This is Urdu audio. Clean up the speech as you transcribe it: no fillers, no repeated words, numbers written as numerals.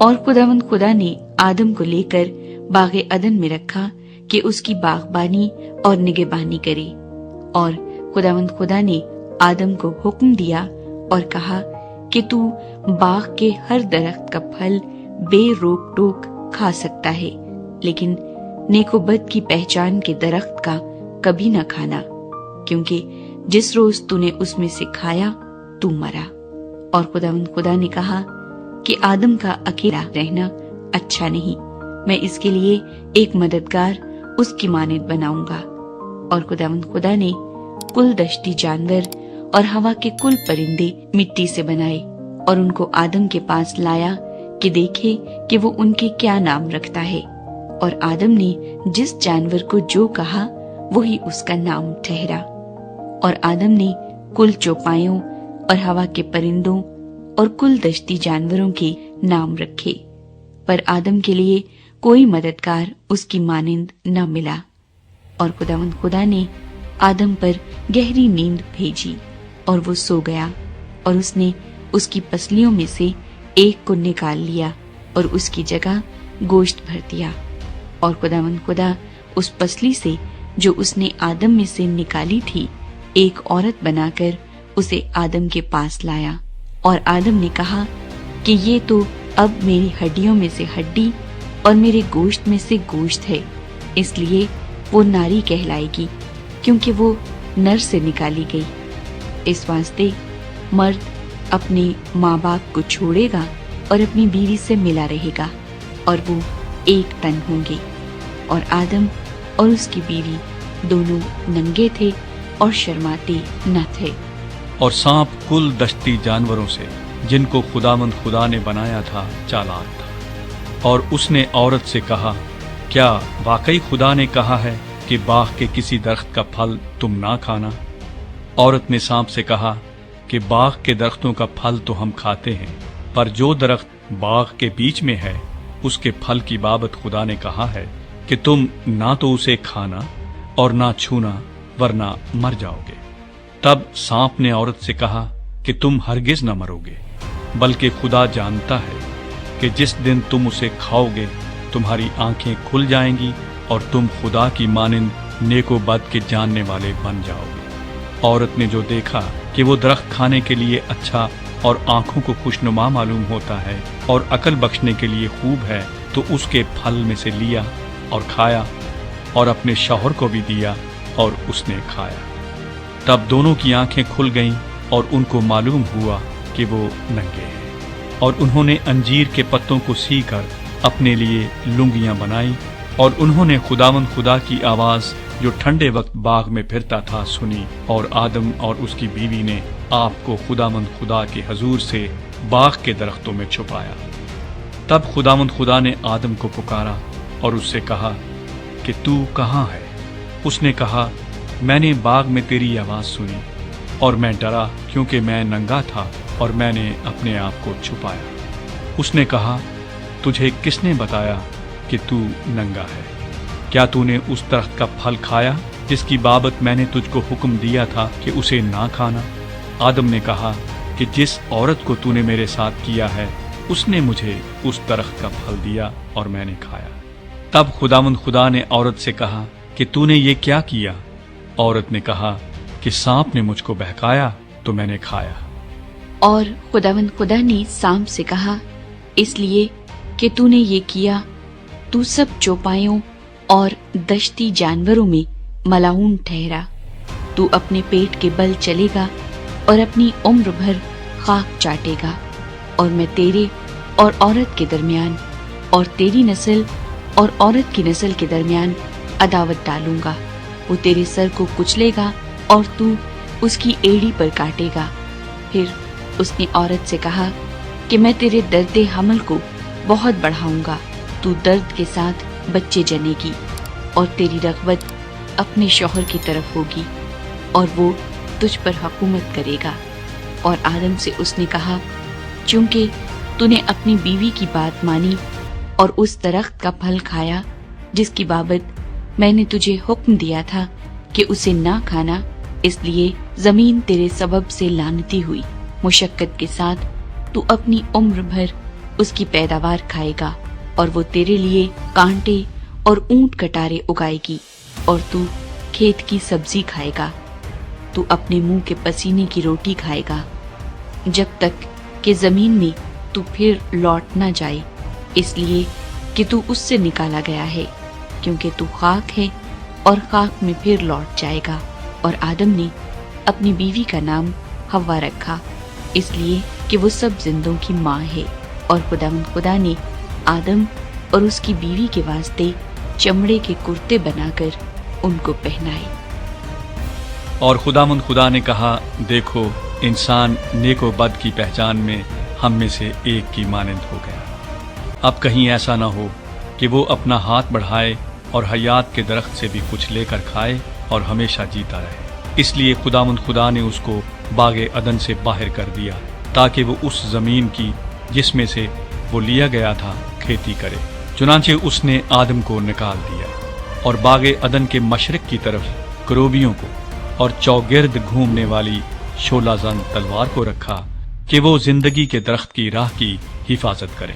اور خداوند خدا نے آدم کو لے کر باغ عدن میں رکھا کہ اس کی باغبانی اور نگہبانی کرے۔ اور خداوند خدا نے آدم کو حکم دیا اور کہا کہ تو باغ کے ہر درخت کا پھل بے روک ٹوک کھا سکتا ہے، لیکن نیک و بد کی پہچان کے درخت کا کبھی نہ کھانا، کیونکہ جس روز تو نے اس میں سے کھایا تو مرا۔ اور خداوند خدا نے کہا کہ آدم کا اکیلا رہنا اچھا نہیں، میں اس کے لیے ایک مددگار اس کی مانند بناؤں گا۔ اور خداوند خدا نے کل دشتی جانور اور ہوا کے کل پرندے مٹی سے بنائے اور ان کو آدم کے پاس لایا کہ دیکھے کہ وہ ان کے کیا نام رکھتا ہے۔ اور آدم نے جس جانور کو جو کہا وہی اس کا نام ٹھہرا۔ اور آدم نے کل چوپایوں اور ہوا کے پرندوں اور کل دشتی جانوروں کے نام رکھے، پر آدم کے لیے کوئی مددگار اس کی مانند نہ ملا۔ اور خداوند خدا نے آدم پر گہری نیند بھیجی اور وہ سو گیا، اور اس نے اس کی پسلیوں میں سے ایک کو نکال لیا اور اس کی جگہ گوشت بھر دیا۔ اور خداوند خدا اس پسلی سے جو اس نے آدم میں سے نکالی تھی ایک عورت بنا کر اسے آدم کے پاس لایا۔ اور آدم نے کہا کہ یہ تو اب میری ہڈیوں میں سے ہڈی اور میرے گوشت میں سے گوشت ہے، اس لیے وہ ناری کہلائے گی، کیونکہ وہ نر سے نکالی گئی۔ اس واسطے مرد اپنے ماں باپ کو چھوڑے گا اور اپنی بیوی سے ملا رہے گا، اور وہ ایک تن ہوں گے۔ اور آدم اور اس کی بیوی دونوں ننگے تھے اور شرماتے نہ تھے۔ اور سانپ کل دشتی جانوروں سے جن کو خداوند خدا نے بنایا تھا چالاک تھا، اور اس نے عورت سے کہا، کیا واقعی خدا نے کہا ہے کہ باغ کے کسی درخت کا پھل تم نہ کھانا؟ عورت نے سانپ سے کہا کہ باغ کے درختوں کا پھل تو ہم کھاتے ہیں، پر جو درخت باغ کے بیچ میں ہے اس کے پھل کی بابت خدا نے کہا ہے کہ تم نہ تو اسے کھانا اور نہ چھونا، ورنہ مر جاؤ گے۔ تب سانپ نے عورت سے کہا کہ تم ہرگز نہ مرو گے، بلکہ خدا جانتا ہے کہ جس دن تم اسے کھاؤ گے تمہاری آنکھیں کھل جائیں گی اور تم خدا کی مانند نیک و بد کے جاننے والے بن جاؤ گے۔ عورت نے جو دیکھا کہ وہ درخت کھانے کے لیے اچھا اور آنکھوں کو خوشنما معلوم ہوتا ہے اور عقل بخشنے کے لیے خوب ہے، تو اس کے پھل میں سے لیا اور کھایا اور اپنے شوہر کو بھی دیا اور اس نے کھایا۔ تب دونوں کی آنکھیں کھل گئیں اور ان کو معلوم ہوا کہ وہ ننگے ہیں، اور انہوں نے انجیر کے پتوں کو سی کر اپنے لیے لنگیاں بنائی۔ اور انہوں نے خداوند خدا کی آواز جو ٹھنڈے وقت باغ میں پھرتا تھا سنی، اور آدم اور اس کی بیوی نے آپ کو خداوند خدا کے حضور سے باغ کے درختوں میں چھپایا۔ تب خداوند خدا نے آدم کو پکارا اور اس سے کہا کہ تو کہاں ہے؟ اس نے کہا، میں نے باغ میں تیری آواز سنی اور میں ڈرا کیونکہ میں ننگا تھا اور میں نے اپنے آپ کو چھپایا۔ اس نے کہا، تجھے کس نے بتایا کہ تو ننگا ہے؟ کیا تو نے اس درخت کا پھل کھایا جس کی بابت میں نے تجھ کو حکم دیا تھا کہ اسے نہ کھانا؟ آدم نے کہا کہ جس عورت کو تو نے میرے ساتھ کیا ہے اس نے مجھے اس درخت کا پھل دیا اور میں نے کھایا۔ تب خداوند خدا نے عورت سے کہا کہ تو نے یہ کیا کیا؟ عورت نے کہا کہ سانپ نے مجھ کو بہکایا تو میں نے کھایا۔ اور خداوند خدا نے سانپ سے کہا، اس لیے کہ تو نے یہ کیا، تو سب چوپایوں اور دشتی جانوروں میں ملعون ٹھہرا، تو اپنے پیٹ کے بل چلے گا اور اپنی عمر بھر خاک چاٹے گا، اور میں تیرے اور عورت کے درمیان اور تیری نسل اور عورت کی نسل کے درمیان عداوت ڈالوں گا، وہ تیرے سر کو کچلے گا اور تو اس کی ایڑی پر کاٹے گا۔ پھر اس نے عورت سے کہا کہ میں تیرے درد حمل کو بہت بڑھاؤں گا، تو درد کے ساتھ بچے جنے گی، اور تیری رغبت اپنے شوہر کی طرف ہوگی اور وہ تجھ پر حکومت کرے گا۔ اور آدم سے اس نے کہا، چونکہ تو نے اپنی بیوی کی بات مانی اور اس درخت کا پھل کھایا جس کی بابت میں نے تجھے حکم دیا تھا کہ اسے نہ کھانا، اس لیے زمین تیرے سبب سے لعنتی ہوئی، مشقت کے ساتھ تو اپنی عمر بھر اس کی پیداوار کھائے گا اور وہ تیرے لیے کانٹے اور اونٹ کٹارے اگائے گی اور تو کھیت کی سبزی کھائے گا۔ تو اپنے منہ کے پسینے کی روٹی کھائے گا جب تک کہ زمین میں تو پھر لوٹ نہ جائے، اس لیے کہ تو اس سے نکالا گیا ہے، کیونکہ تو خاک ہے اور خاک میں پھر لوٹ جائے گا۔ اور آدم نے اپنی بیوی کا نام حوا رکھا، اس لیے کہ وہ سب زندوں کی ماں ہے۔ اور خدا نے آدم اور اس کی بیوی کے واسطے چمڑے کے کرتے بنا کر ان کو پہنائے۔ اور خدا نے کہا، دیکھو انسان نیک و بد کی پہچان میں ہم میں سے ایک کی مانند ہو گیا۔ اب کہیں ایسا نہ ہو کہ وہ اپنا ہاتھ بڑھائے اور حیات کے درخت سے بھی کچھ لے کر کھائے اور ہمیشہ جیتا رہے۔ اس لیے خدا نے اس کو باغ عدن سے باہر کر دیا تاکہ وہ اس زمین کی جس میں سے وہ لیا گیا تھا کھیتی کرے۔ چنانچہ اس نے آدم کو نکال دیا اور باغ عدن کے مشرق کی طرف کروبیوں کو اور چوگرد گھومنے والی شولہ زن تلوار کو رکھا کہ وہ زندگی کے درخت کی راہ کی حفاظت کریں۔